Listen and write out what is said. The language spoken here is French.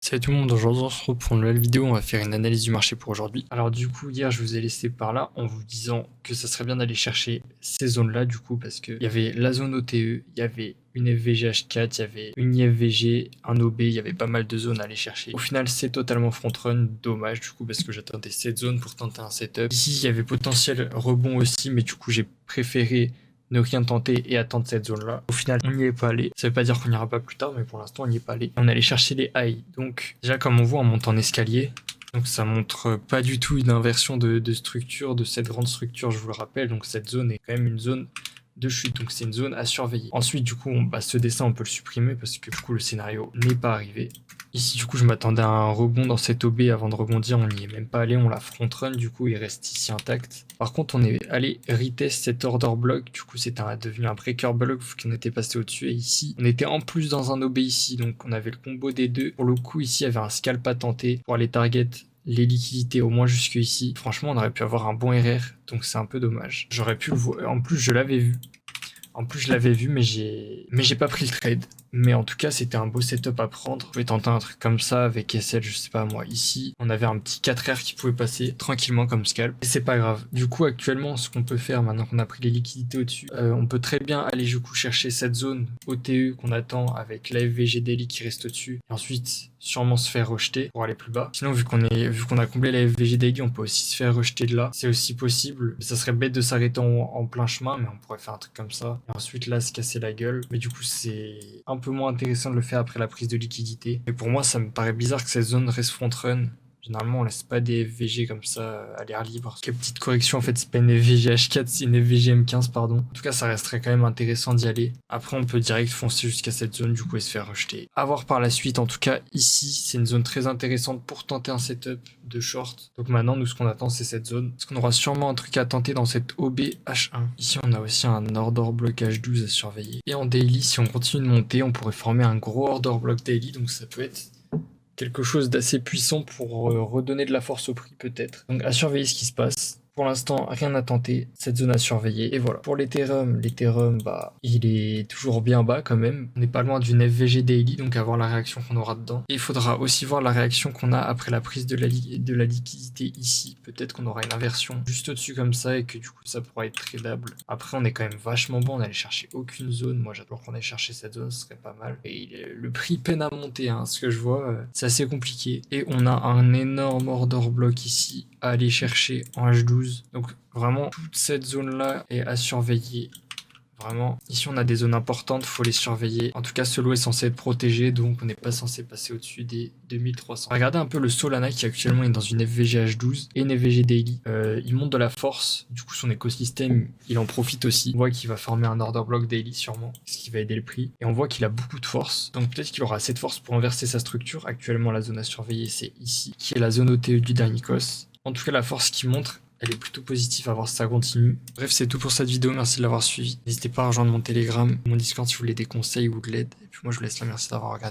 Salut tout le monde, aujourd'hui on se retrouve pour une nouvelle vidéo, on va faire une analyse du marché pour aujourd'hui. Alors du coup hier je vous ai laissé par là en vous disant que ça serait bien d'aller chercher ces zones là du coup parce qu'il y avait la zone OTE, il y avait une FVG-H4, il y avait une IFVG, un OB, il y avait pas mal de zones à aller chercher. Au final c'est totalement front run, dommage du coup parce que j'attendais cette zone pour tenter un setup. Ici il y avait potentiel rebond aussi mais du coup j'ai préféré ne rien tenter et attendre cette zone là. Au final on n'y est pas allé, ça veut pas dire qu'on n'ira pas plus tard mais pour l'instant on n'y est pas allé. On allait chercher les highs, donc déjà comme on voit on monte en escalier, donc ça montre pas du tout une inversion de structure, de cette grande structure je vous le rappelle, donc cette zone est quand même une zone de chute, donc c'est une zone à surveiller. Ensuite du coup ce dessin on peut le supprimer parce que du coup le scénario n'est pas arrivé. Ici du coup je m'attendais à un rebond dans cette OB avant de rebondir, on n'y est même pas allé, on l'a front run, du coup il reste ici intact. Par contre on est allé retest cet order block, du coup c'est devenu un breaker block vu qu'on était passé au-dessus, et ici on était en plus dans un OB ici, donc on avait le combo des deux. Pour le coup ici il y avait un scalp à tenter pour aller target les liquidités au moins jusque ici. Franchement on aurait pu avoir un bon RR, donc c'est un peu dommage. J'aurais pu le voir, en plus je l'avais vu. Mais j'ai pas pris le trade. Mais en tout cas, c'était un beau setup à prendre. Je pouvais tenter un truc comme ça avec SL, je sais pas moi. Ici, on avait un petit 4R qui pouvait passer tranquillement comme scalp. Et c'est pas grave. Du coup, actuellement, ce qu'on peut faire, maintenant qu'on a pris les liquidités au-dessus, on peut très bien aller du coup chercher cette zone OTE qu'on attend avec la FVG daily qui reste au-dessus. Et ensuite, sûrement se faire rejeter pour aller plus bas. Sinon, vu qu'on a comblé la FVG daily, on peut aussi se faire rejeter de là. C'est aussi possible. Ça serait bête de s'arrêter en plein chemin, mais on pourrait faire un truc comme ça. Et ensuite, là, se casser la gueule. Mais du coup, c'est un peu moins intéressant de le faire après la prise de liquidité. Mais pour moi, ça me paraît bizarre que cette zone reste front run. Généralement, on laisse pas des FVG comme ça à l'air libre. Quelle petite correction, en fait, c'est pas une FVG H4, c'est une FVG M15, pardon. En tout cas, ça resterait quand même intéressant d'y aller. Après, on peut direct foncer jusqu'à cette zone, du coup, et se faire rejeter. À voir par la suite. En tout cas, ici, c'est une zone très intéressante pour tenter un setup de short. Donc maintenant, nous, ce qu'on attend, c'est cette zone. Parce qu'on aura sûrement un truc à tenter dans cette OB H1. Ici, on a aussi un order block H12 à surveiller. Et en daily, si on continue de monter, on pourrait former un gros order block daily. Donc ça peut être quelque chose d'assez puissant pour redonner de la force au prix peut-être. Donc à surveiller ce qui se passe. Pour l'instant, rien à tenter, cette zone à surveiller. Et voilà. Pour l'Ethereum, il est toujours bien bas quand même. On n'est pas loin d'une FVG daily, donc à voir la réaction qu'on aura dedans. Et il faudra aussi voir la réaction qu'on a après la prise de la liquidité ici. Peut-être qu'on aura une inversion juste au-dessus comme ça et que du coup ça pourra être tradable. Après, on est quand même vachement bon, on n'allait chercher aucune zone. Moi, j'adore qu'on aille chercher cette zone, ce serait pas mal. Et le prix peine à monter, hein. Ce que je vois, c'est assez compliqué. Et on a un énorme order block ici à aller chercher en H12. Donc vraiment, toute cette zone-là est à surveiller. Vraiment, ici on a des zones importantes, faut les surveiller. En tout cas, ce lot est censé être protégé, donc on n'est pas censé passer au-dessus des 2300. Regardez un peu le Solana qui actuellement est dans une FVG H12 et une FVG Daily. Il monte de la force, du coup son écosystème, il en profite aussi. On voit qu'il va former un order block daily sûrement, ce qui va aider le prix. Et on voit qu'il a beaucoup de force, donc peut-être qu'il aura assez de force pour inverser sa structure. Actuellement, la zone à surveiller, c'est ici, qui est la zone OTE du dernier cos. En tout cas, la force qu'il montre, elle est plutôt positive à voir si ça continue. Bref, c'est tout pour cette vidéo, merci de l'avoir suivi. N'hésitez pas à rejoindre mon Telegram, mon Discord si vous voulez des conseils ou de l'aide. Et puis moi je vous laisse là, merci d'avoir regardé.